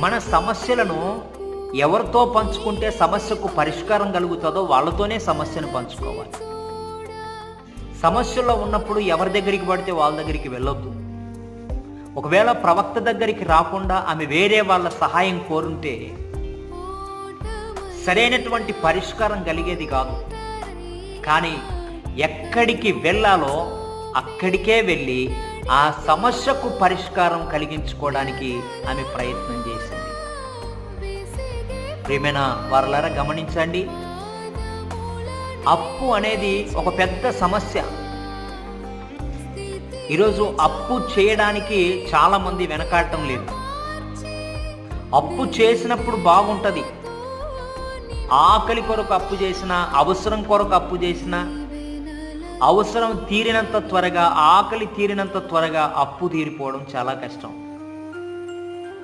మన సమస్యలను ఎవరితో పంచుకుంటే సమస్యకు పరిష్కారం కలుగుతుందో వాళ్ళతోనే సమస్యను పంచుకోవాలి. సమస్యల్లో ఉన్నప్పుడు ఎవరి దగ్గరికి పడితే వాళ్ళ దగ్గరికి వెళ్ళొద్దు. ఒకవేళ ప్రవక్త దగ్గరికి రాకుండా ఆమె వేరే వాళ్ళ సహాయం కోరుంటే సరైనటువంటి పరిష్కారం కలిగేది కాదు. కానీ ఎక్కడికి వెళ్ళాలో అక్కడికే వెళ్ళి ఆ సమస్యకు పరిష్కారం కలిగించుకోవడానికి ఆమె ప్రయత్నం చేసింది. ప్రియమైన వారలారా గమనించండి, అప్పు అనేది ఒక పెద్ద సమస్య. ఈరోజు అప్పు చేయడానికి చాలామంది వెనకాడటం లేదు. అప్పు చేసినప్పుడు బాగుంటుంది. ఆకలి కొరకు అప్పు చేసిన, అవసరం కొరకు అప్పు చేసిన, అవసరం తీరినంత త్వరగా, ఆకలి తీరినంత త్వరగా అప్పు తీరిపోవడం చాలా కష్టం.